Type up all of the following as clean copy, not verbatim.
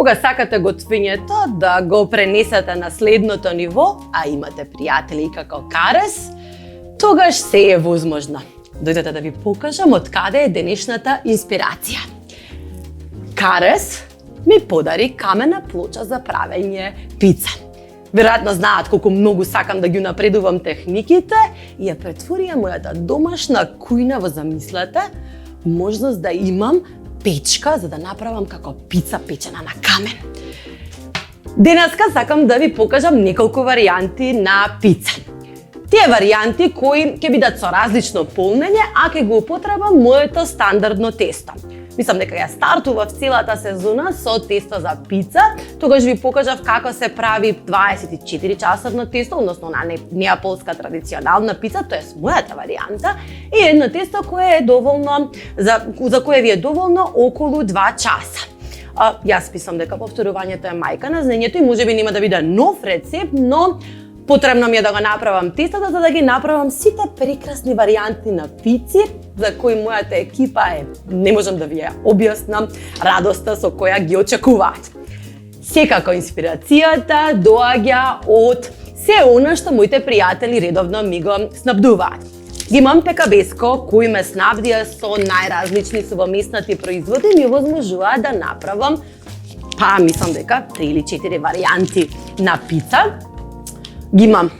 Кога сакате готвењето да го пренесете на следното ниво, а имате пријатели како Карес, тогаш се е возможно. Дојдете да ви покажам од каде е денешната инспирација. Карес ми подари камена плоча за правење пица. Веројатно знаат колку многу сакам да ги напредувам техниките и ја претворија мојата домашна кујна во, замислете, можност да имам печка за да направам како пица печена на камен. Денеска сакам да ви покажам неколку варијанти на пица. Тие варијанти кои ќе бидат со различно полнење, а ќе го употребам моето стандардно тесто. Мислам дека ја стартував целата сезона со тесто за пица, тогаш ви покажав како се прави 24 часовно тесто, односно на неаполска традиционална пица, тоа е мојата варијанта, и едно тесто кое е доволно за кое ви е доволно околу 2 часа. Јас мислам дека повторувањето е мајка на знаењето и можеби нема да биде нов рецепт, но потребно ми е да го направам тестото за да ги направам сите прекрасни варијанти на пици за кои мојата екипа не можам да ви ја објаснам радоста со која ги очекуваат. Секако инспирацијата доаѓа од се она што моите пријатели редовно ми го снабдуваат. Имам пекабеско кој ме снабдија со најразлични сувомеснати производи и ми овозможуваат да направам, мислам дека 3 или 4 варијанти на пица. Ги имам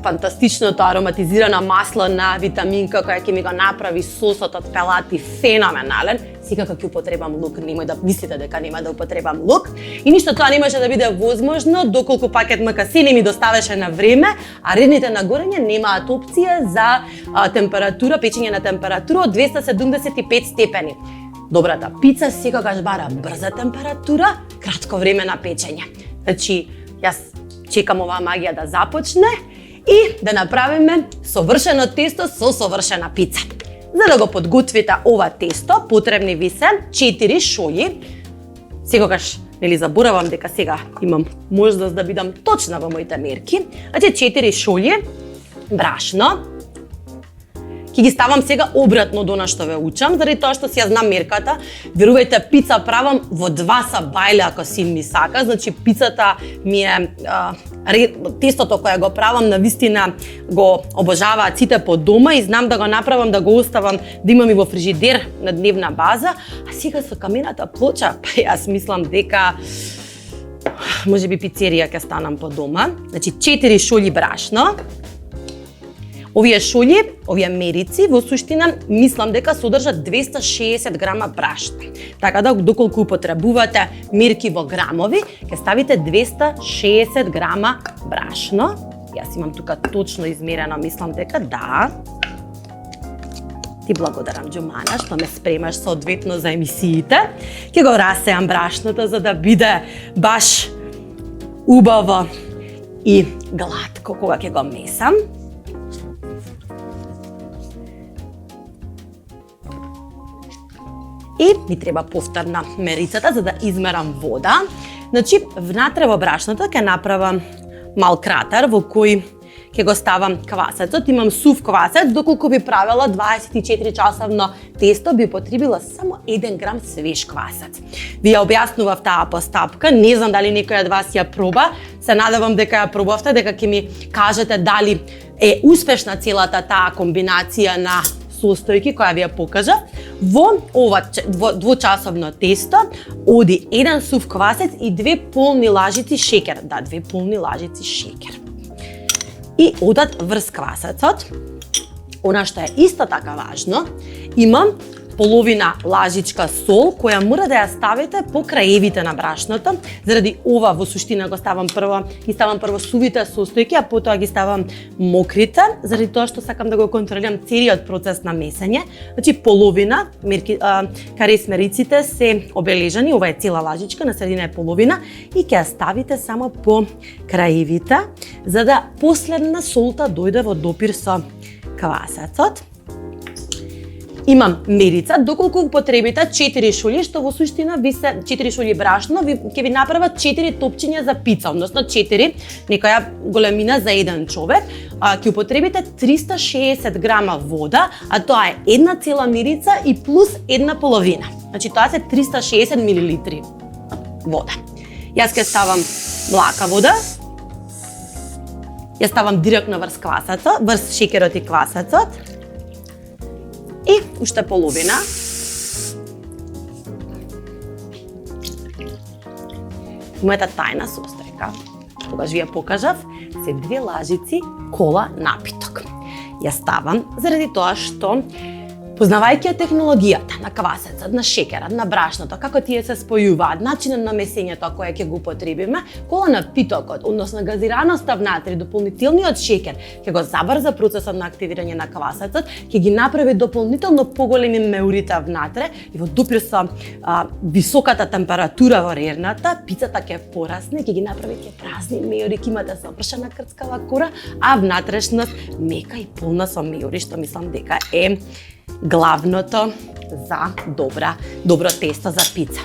фантастичното ароматизирано масло на витаминка која ќе ми го направи сосот од пелати феноменален. Секако ќе употребам лук, немој да мислите дека нема да употребам лук. И ништо тоа немаше да биде возможно доколку пакет МКС не ми доставеше на време, а редните на горење немаат опција за температура, печење на температура од 275 степени. Добрата пица секогаш бара брза температура, кратко време на печење. Значи, јас чекам оваа магија да започне и да направиме совршено тесто со совршена пица. За да го подготвите ова тесто, потребни ви се 4 шолји. Секогаш заборавам дека сега имам можност да бидам точна во моите мерки. Значи 4 шолји брашно. Ќе ги ставам сега обратно до она што ве учам, заради тоа што си ја знам мерката. Верувајте, пица правам во 2 сабајле ако син ми сака, значи пицата ми е тестото кое го правам навистина го обожаваат сите по дома и знам да го направам, да го оставам, да имам и во фрижидер на дневна база, а сега со камената плоча, јас мислам дека можеби пицерија ќе станам по дома. Значи 4 шолји брашно. Овие шолји, овие мерици, во суштина, мислам дека содржат 260 грама брашно. Така да, доколку употребувате мерки во грамови, ќе ставите 260 грама брашно. Јас имам тука точно измерено, мислам дека да. Ти благодарам, Џумана, што ме спремаш соодветно за емисиите. Ќе го расеам брашното за да биде баш убаво и гладко кога ќе го месам. И ми треба повторна мерицата за да измерам вода. Значи, внатре во брашното ќе направам мал кратер во кој ќе го ставам квасецот. Имам сув квасец, доколку би правела 24 часовно тесто, би потребила само 1 грам свеж квасец. Ви ја објаснував таа постапка, не знам дали некој од вас ја проба, се надевам дека ја пробавте, дека ќе ми кажете дали е успешна целата таа комбинација на состојки која ви ја покажа. Во ова двочасовно тесто оди 1 сув квасец и 2 полни лажици шеќер. Да, 2 полни лажици шеќер. И одат врз квасецот. Она што е исто така важно, имам половина лажичка сол која мора да ја ставите по краевите на брашното. Заради ова во суштина ги ставам прво сувите состојки, а потоа ги ставам мокрите, заради тоа што сакам да го контролирам целиот процес на месење. Значи половина Карес мериците се обележани, ова е цела лажичка, на средина е половина и ќе ја ставите само по краевите за да последна солта дојде во допир со квасецот. Имам мерица, доколку употребите 4 шолји, што во суштина ви се 4 шолји брашно, ќе ви направат 4 топчиња за пица, односно 4, некоја големина за еден човек. Ќе употребите 360 грама вода, а тоа е една цела мерица и плюс една половина. Значи тоа се 360 милилитри вода. Јас ќе ставам млака вода. Ја ставам директно врз квасецот, врз шеќерот и квасецот. И уште половина. Мојата тајна состојка, тогаш ви ја покажав, се 2 лажици кола напиток. Ја ставам заради тоа што, познавајќи ја технологијата на квасецот, на шеќерот, на брашното, како тие се спојуваат, начинот на месењето кое ќе го употребиме, кола напитокот, односно газираноста внатре, дополнителниот шеќер, ќе го забрза процесот на активирање на квасецот, ќе ги направи дополнително поголеми меурите внатре и во допир со високата температура во рерната, пицата ќе порасне, ќе ги направи ќе празни меури, ќе имате совршена крцкава кора, а внатрешност мека и полна со меури, што мислам дека е главното за добро тесто за пица.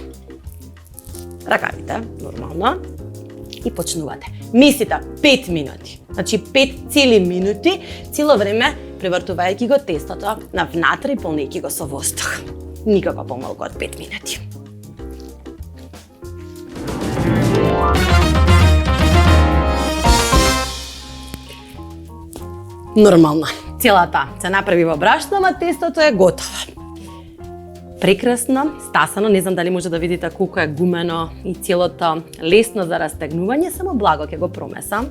Ракавите, нормално, и почнувате. Месите 5 минути, значи 5 цели минути, цело време превртувајќи го тестото на внатре и полнејќи го со воздух. Никако помалку од 5 минути. Нормално. Целата се направи во брашно, ама тестото е готово. Прекрасно, стасано, не знам дали може да видите колку е гумено и целото лесно за растегнување, само благо ќе го промесам.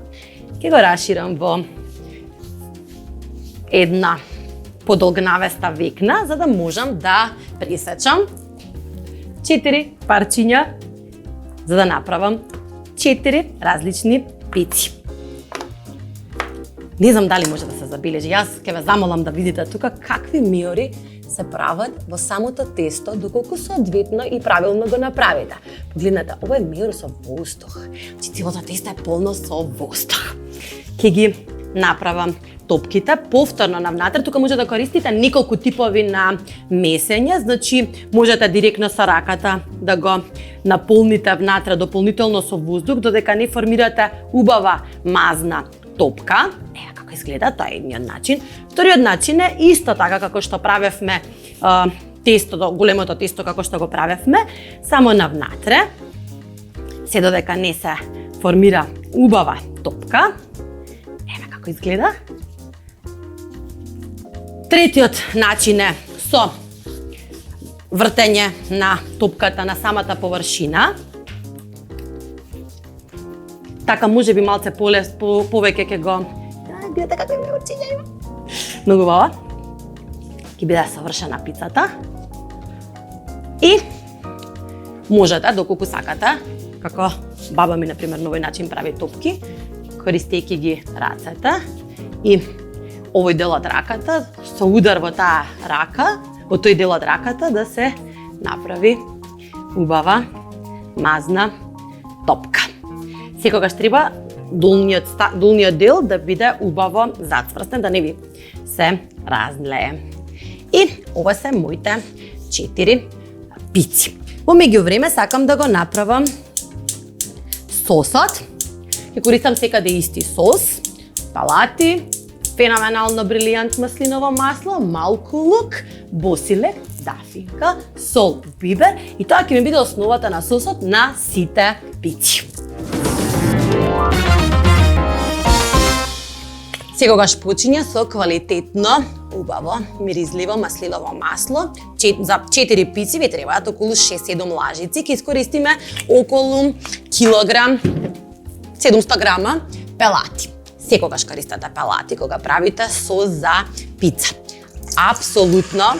Ќе го расширам во една подолгнавеста векна, за да можам да пресечам 4 парчиња, за да направам 4 различни пици. Не знам дали може да се забележи. Јас ќе ве замолам да видите тука какви меури се прават во самото тесто, доколку соодветно и правилно го направите. Погледнете, ова е меур со воздух. Значи целото тесто е полно со воздух. Ќе ги направам топките повторно на внатре. Тука може да користите неколку типови на месење, значи можете директно со раката да го наполните внатре дополнително со воздух, додека не формирате убава мазна топка. Еа како изгледа, тоа е едниот начин. Вториот начин е исто така како што правевме тестото, големото тесто како што го правевме, само на внатре, се додека не се формира убава топка. Ева како изгледа. Третиот начин е со вртење на топката на самата површина. Така може би малце повеќе ќе го... Гледате како ме очиња има. Многу убаво. Ќе биде совршена пицата. И можете, доколку сакате, како баба ми, например, на овој начин прави топки, користејќи ги рацете и овој дел од раката, со удар во таа рака, во тој дел од раката да се направи убава мазна топка. Секогаш треба долниот дел да биде убаво зацврстен, да не ви се разлее. И ова се моите 4 пици. Во меѓувреме сакам да го направам сосот. Ќе користам секаде исти сос, палати, феноменално брилијант маслиново масло, малку лук, босилек, дафинка, сол, бибер и тоа ќе ми биде основата на сосот на сите пици. Секогаш почиња со квалитетно, убаво, миризливо маслиново масло. За 4 пици ви требаат околу 6-7 лажици. Ќе искористиме околу килограм, 700 грама пелати. Секогаш користате пелати кога правите сос за пица. Апсолутно,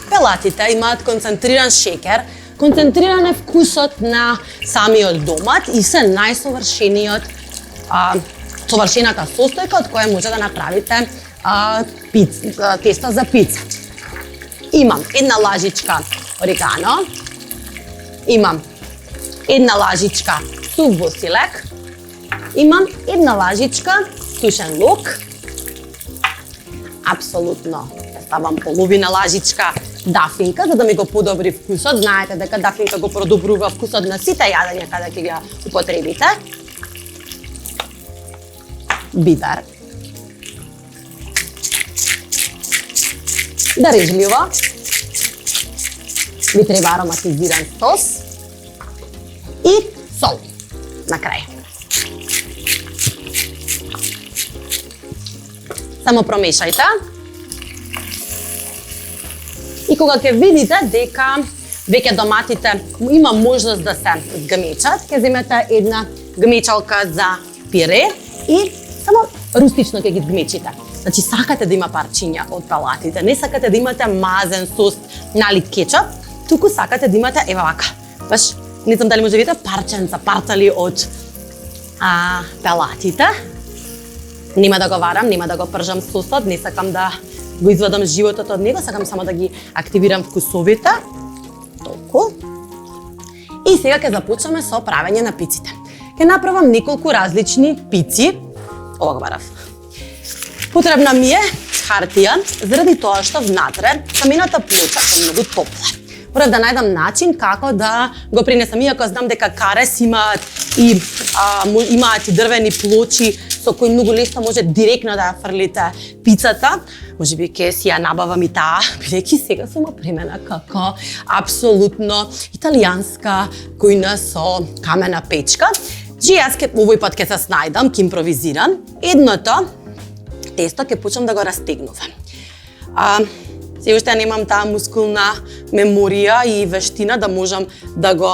пелатите имаат концентриран шеќер, концентриран е вкусот на самиот домат и се совршената состојка од која може да направите тесто за пица. Имам една лажичка орегано, имам една лажичка сув босилек, имам една лажичка сушен лук, апсолутно ставам половина лажичка дафинка, за да ми го подобри вкусот. Знаете дека дафинка го продобрува вкусот на сите јадења каде ќе ги употребите. Бибер. Дарежливо. Ви треба ароматизиран сос. И сол. на крај. Само промешајте. И кога ќе видите дека веќе доматите има можност да се гмечат, ќе земете една гмечалка за пире и само рустично ќе ги гмечите. Значи сакате да има парчиња од палатите, не сакате да имате мазен сос, нали кетчуп, туку сакате да имате ева вака. Баш не знам дали може да видите парченца, парцали од палатите. Нема да го варам, нема да го пржам сосот, не сакам да го извадам животот од него, сакам само да ги активирам вкусовите. Толку. И сега ќе започнеме со правење на пиците. Ќе направам неколку различни пици. Ова го барав. Потребна ми е хартија, заради тоа што внатре камената плоча е многу топла. Морав да најдам начин како да го принесам, иако знам дека карес имаат и дрвени плочи со кои многу лесно може директно да ја фрлите пицата. Можеби ќе си ја набавам и таа, бидејќи сега сум опремена како апсолутно италијанска кујна со камена печка. Јас овој пат ќе се снајдам, ќе импровизирам. Едното тесто ќе почнам да го растегнувам. Се уште немам таа мускулна меморија и вештина да можам да го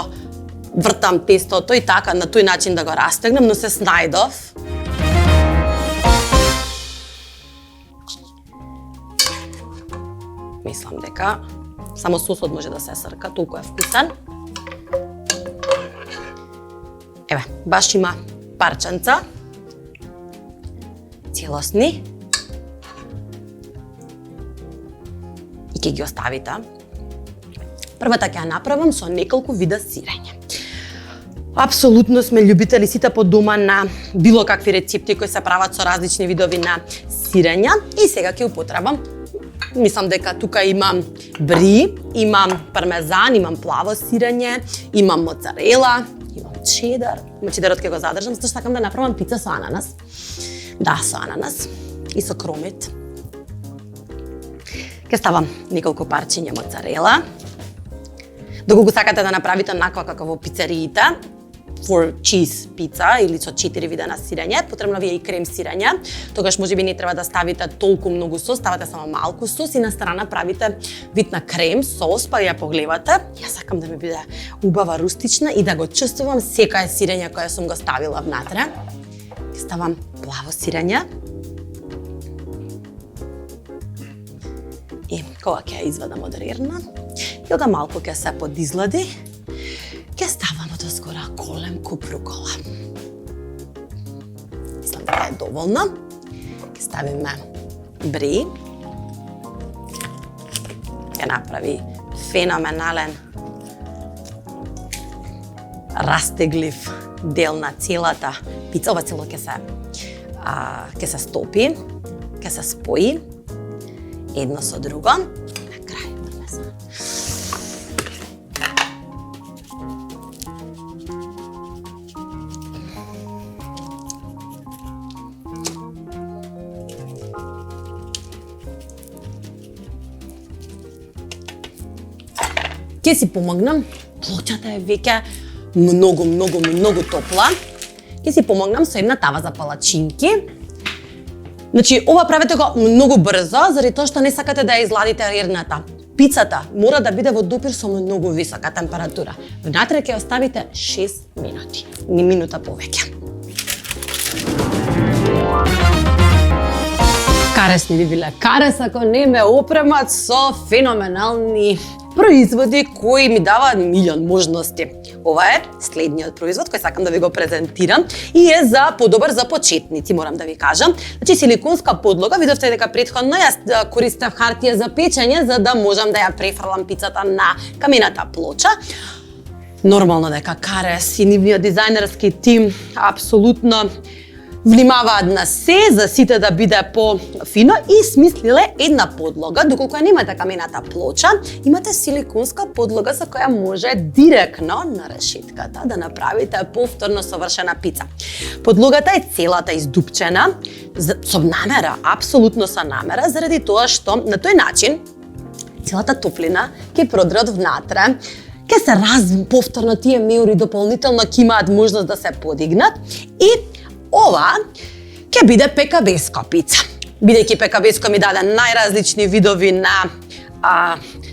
вртам тестото и така на тој начин да го растегнам, но се снајдов. Мислам дека само сосот може да се срка, толку е вкусен. Еве, баш има парченца. Целосни. И ќе ги оставите. Првата ќе ја направам со неколку вида сирење. Апсолутно сме љубители сите по дома на било какви рецепти кои се прават со различни видови на сирења и сега ќе употребам. Мислам дека тука имам бри, имам пармезан, имам плаво сирење, имам моцарела, имам чедар. Чедарот ќе го задржам, затоа што сакам да направам пица со ананас. Да, со ананас и со кромит. Ќе ставам неколку парчиња моцарела. Доколку сакате да направите онаква како во пицериите, for cheese пица или со 4 вида на сирење, потребно ви е и крем сирење. Тогаш можеби не треба да ставите толку многу сос, ставате само малку сос и на страна правите вид на крем сос, па ја погледате. Јас сакам да ми биде убава рустична и да го чувствувам секое сирење кое сум го ставила внатре. Ставам плаво сирење. И кога ќе ја извадам од рерна, кога малку ќе се подизлади, ќе ставам од оскора голем куп рукола. Мислам дека е доволно. Ќе ставиме бри. Ќе направи феноменален растеглив дел на целата пица. Ова цело ќе се стопи, ќе се спои едно со друго. На крај пармезан. Ќе си помогнам, плочата е веќе многу топла. Ќе си помогнам со една тава за палачинки. Значи, ова правете го многу брзо, заради тоа што не сакате да ја изладите рерната. Пицата мора да биде во допир со многу висока температура. Внатре ќе оставите 6 минути, ни минута повеќе. Карес не би биле карес ако не ме опремат со феноменални производи кои ми даваат милион можности. Ова е следниот производ кој сакам да ви го презентирам и е за подобар за почетници, морам да ви кажам. Значи силиконска подлога, видовте дека претходно јас користев хартија за печење за да можам да ја префрлам пицата на камената плоча. Нормално дека Карес и нивниот дизајнерски тим апсолутно внимаваат на се за сите да биде по-фино и смислиле една подлога, доколку ја немате камената плоча, имате силиконска подлога со која може директно на решетката да направите повторно совршена пица. Подлогата е целата издупчена со намера, апсолутно со намера, заради тоа што на тој начин целата топлина ќе продре од внатре, Ке се повторно тие меури дополнително ќе имаат можност да се подигнат и ова ќе биде пекабеска пица. Бидејќи пекабеско ми даде најразлични видови на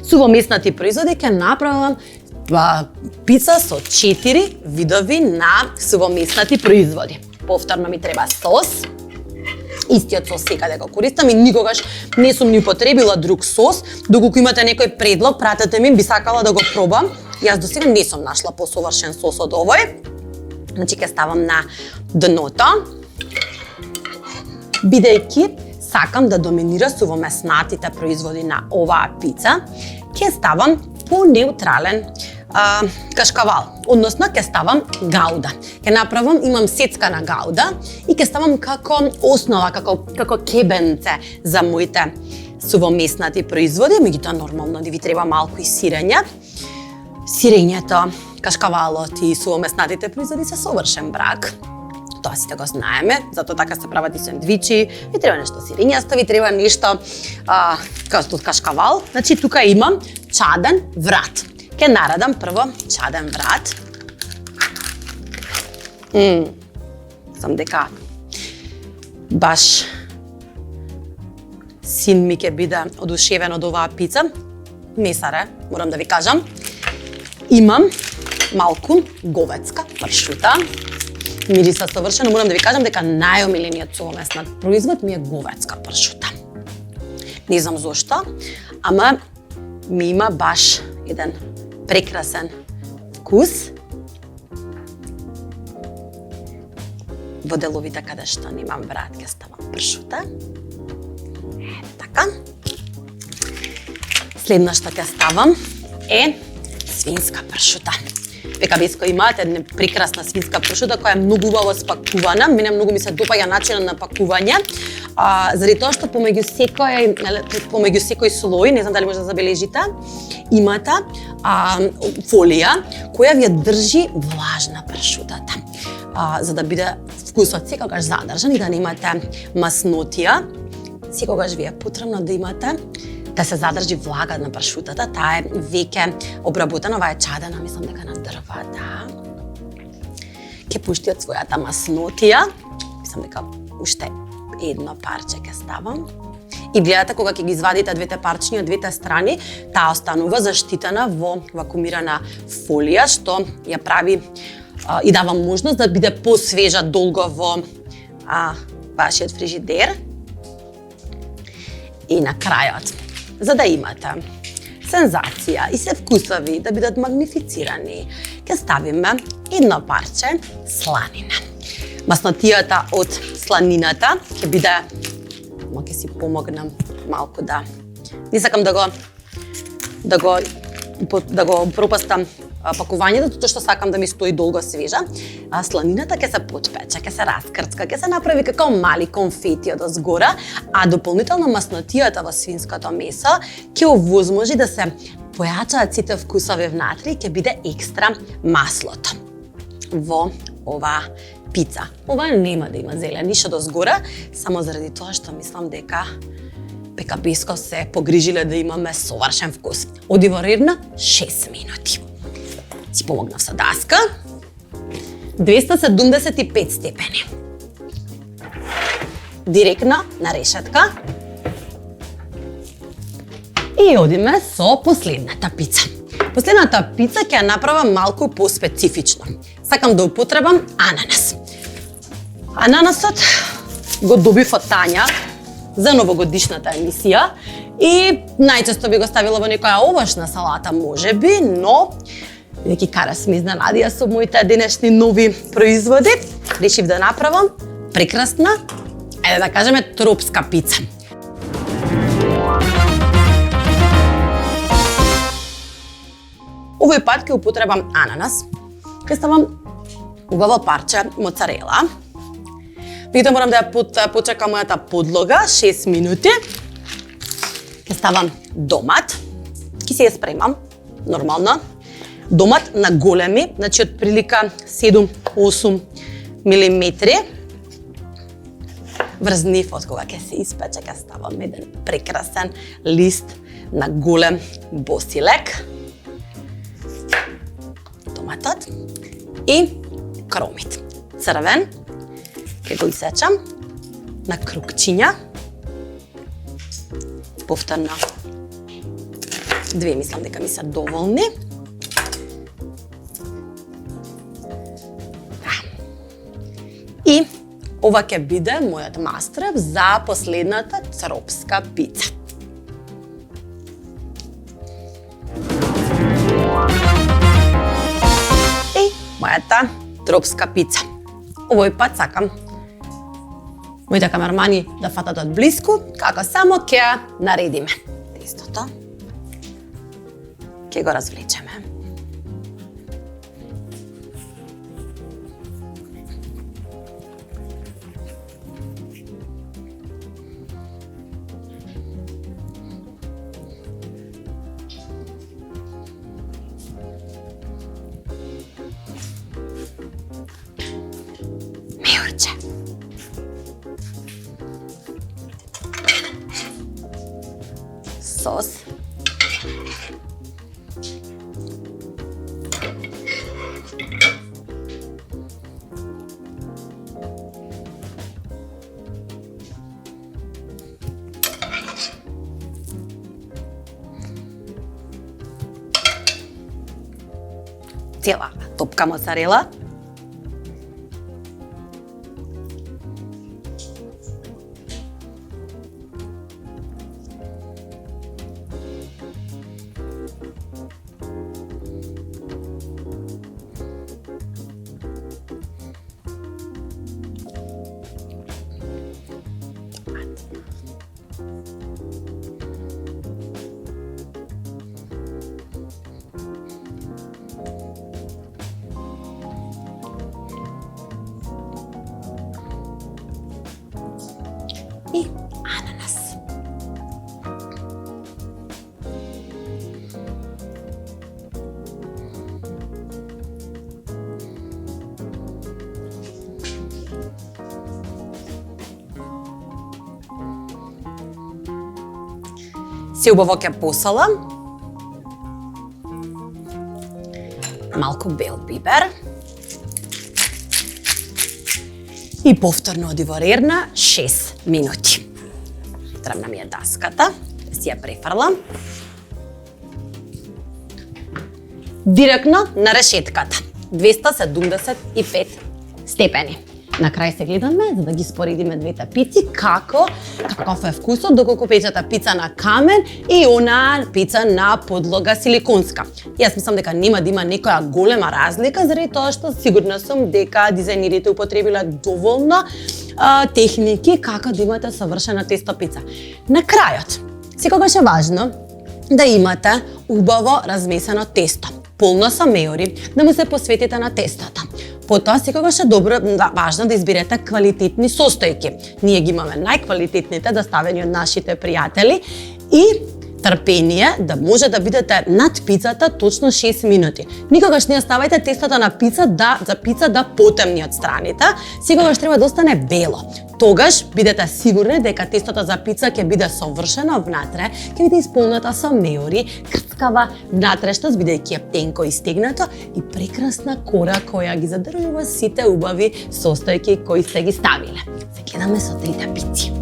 сувомеснати производи, ќе направам пица со 4 видови на сувомеснати производи. Повторно ми треба сос. Истиот сос секаде го користам и никогаш не сум ни употребила друг сос. Доколку имате некој предлог, пратете ми, би сакала да го пробам. Јас до сега не сум нашла посовршен сос од овој. Значи ќе ставам на дното. Бидејќи сакам да доминира сувомеснатите производи на оваа пица, ќе ставам по неутрален кашкавал, односно ќе ставам гауда. Ќе направам, имам сецкана гауда и ќе ставам како основа, како кебенце за моите сувомеснати производи, меѓутоа нормално ви треба малку и сирење. Сирењето, кашкавалот и сувомеснатите производи се совршен брак. Тоа сите го знаеме, затоа така се прават и сендвичи, ви треба нешто сирењасто, ви треба нешто од кашкавал. Значи тука имам чаден врат. Ке наредам прво чаден врат. Сам дека баш син ми ќе биде одушевен од оваа пица. Месаре, морам да ви кажам. Имам малку говецка пршута. Мириса совршено, морам да ви кажам дека најомилениот сувомеснат производ ми е говецка пршута. Не знам зошто, ама ми има баш еден прекрасен вкус во деловите каде што немам врат, ќе ставам пршута. Така. Следно што ќе ставам е свинска пршута. Пекабеско имаат една прекрасна свинска пршута која е многу убаво спакувана. Мене многу ми се допаѓа начинот на пакување. Заради тоа што помеѓу секој слој, не знам дали може да забележите, имате фолија која ви ја држи влажна пршутата. За да биде вкусот секогаш задржан и да немате маснотија, секогаш ви е потребно да имате да се задржи влага на пршутата. Таа е веќе обработена, ова е чадена, мислам дека на дрва, да. Ќе пушти од својата маснотија. Мислам дека уште едно парче ќе ставам. И гледате кога ќе ги извадите двете парчиња од двете страни, таа останува заштитена во вакуумирана фолија, што ја прави и дава можност да биде посвежа долго во вашиот фрижидер. И на крајот, за да имате сензација и се вкусови да бидат магнифицирани, ќе ставиме едно парче сланина. Маснотијата од сланината ќе биде, ќе си помогнам малку да не сакам да го пропастам пакувањето, затоа што сакам да ми стои долго свежа. Сланината ќе се потпече, ќе се раскрцка, ќе се направи како мали конфети од озгора, а дополнително маснотијата во свинското месо ќе овозможи да се појачаат сите вкусови внатре и ќе биде екстра маслото во оваа пица. Ова нема да има зелен ништо од озгора, само заради тоа што мислам дека пекабеско се погрижиле да имаме совршен вкус. Оди во ред на 6 минути. Си помогнав со даска. 275 степени. Директно на решетка. И одиме со последната пица. Последната пица ќе ја направам малку поспецифично. Сакам да употребам ананас. Ананасот го добив од Тања за новогодишната емисија и најчесто би го ставила во некоја овошна салата можеби, но бидејќи Карас ме изненадија со моите денешни нови производи, решив да направам прекрасна, ајде да кажеме, тропска пица. Овој пат ќе употребам ананас, ќе ставам убаво парче моцарела. Меѓутоа морам да ја почекам мојата подлога 6 минути. Ќе ставам домат, ќе се ја спремам нормално. Домат на големи, значи од прилика 7-8 милиметри. Врз нив од кога ќе се испече, ќе ставам еден прекрасен лист на голем босилек. томатот и кромит. Црвен, ќе го исечам на крупчиња. Повторно 2 мислам дека ми се доволни. И ова ќе биде мојот мастрев за последната цропска пица. И мојата тропска пица. Овој пат сакам моите камермани да фатат од блиску, како само ќе наредиме тестото. Ќе го развлечеме. Мејурче. Сос. Цела топка моцарела. И ананас. Се убаво ќе посолам. Малку бел бибер. И повторно оди во рерна 6 минути. Требна ми е даската, да си ја префрлам. Директно на решетката. 275 степени. На крај се гледаме за да ги споредиме двете пици каков е вкусот доколку печата пица на камен и она пица на подлога силиконска. Јас мислам дека нема да има некоја голема разлика заради тоа што сигурна сум дека дизајнерите употребиле доволно техники како да имате совршена тесто пица. На крајот, секогаш е важно да имате убаво размесено тесто, полно со мејори, да му се посветите на тестото. Потоа секогаш е добро, важно да изберете квалитетни состојки. Ние ги имаме најквалитетните доставени од нашите пријатели и трпение да може да бидете над пицата точно 6 минути. Никогаш не оставајте тестото на пица за пица да потемни од страните, секогаш треба да остане бело. Тогаш бидете сигурни дека тестото за пица ќе биде совршено внатре, ќе биде исполнета со мејори, крцкава внатрешност бидејќи е тенко истегнато и прекрасна кора која ги задржува сите убави состојки кои сте ги ставиле. Се гледаме со трите пици.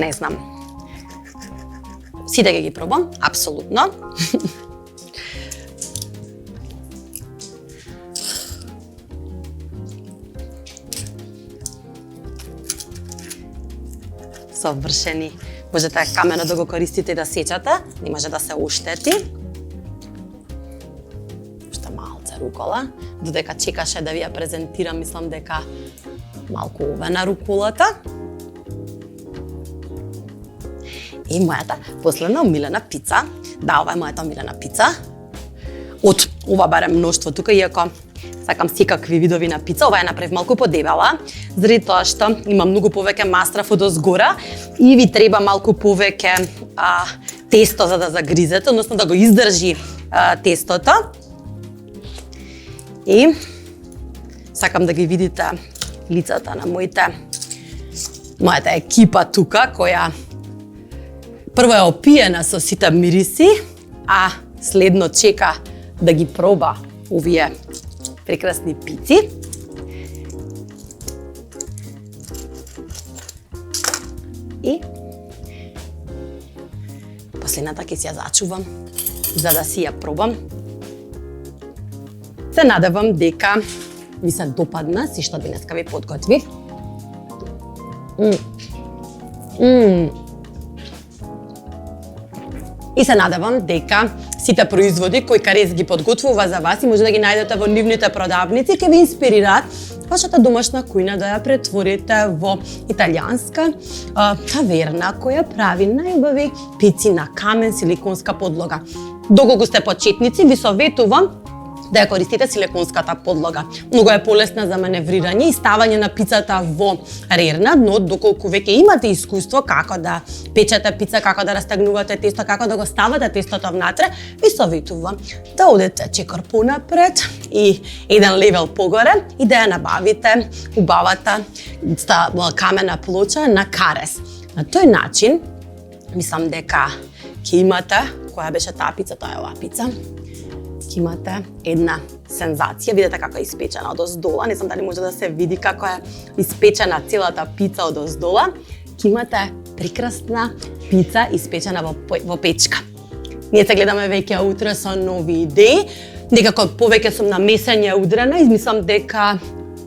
не знам. Сите ги пробам, апсолутно. Совршени. Можете камено да го користите и да сечате, не може да се оштети. Уште малце рукола, додека чекаше да ви ја презентирам, мислам дека малку овена руколата. И мојата последна омилена пица. Да, ова е мојата омилена пица. Од ова барем мноштво тука, иако сакам секакви видови на пица, ова ја направив малку подебела, заради тоа што има многу повеќе мастрав од озгора и ви треба малку повеќе тесто за да загризете, односно да го издржи тестото. И сакам да ги видите лицата на мојата екипа тука, која прво е опиена со сите мириси, а следно чека да ги проба овие прекрасни пици. И последната ќе си ја зачувам за да си ја пробам. Се надевам дека ви се допадна си што денеска ви подготвив. И се надевам дека сите производи кои Карес ги подготвува за вас и може да ги најдете во нивните продавници, ќе ви инспирираат вашата домашна кујна да ја претворите во италијанска таверна која прави најубави пици на камен силиконска подлога. Доколку сте почетници, ви советувам да ја користите силиконската подлога. Многу е полесна за маневрирање и ставање на пицата во рерна, но доколку веќе имате искуство како да печете пица, како да растегнувате тесто, како да го ставате тестото внатре, ви советувам да одете чекор понапред и еден левел погоре и да ја набавите убавата камена плоча на Карес. На тој начин, мислам дека ќе имате, која беше таа пица, тоа е оваа пица, имате една сензација. Видете како е испечена од оздола. Не знам дали може да се види како е испечена целата пица од оздола. Ќе имате прекрасна пица испечена во печка. Ние се гледаме веќе утре со нови идеи. Некако повеќе сум на месење удрена и мислам дека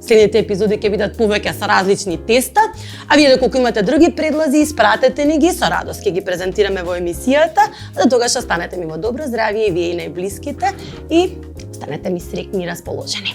следните епизоди ќе бидат повеќе со различни теста, а вие доколку имате други предлози, испратете ни ги, со радост ќе ги презентираме во емисијата, а до тогаш останете ми во добро здравје и вие и најблиските и останете ми среќни и расположени.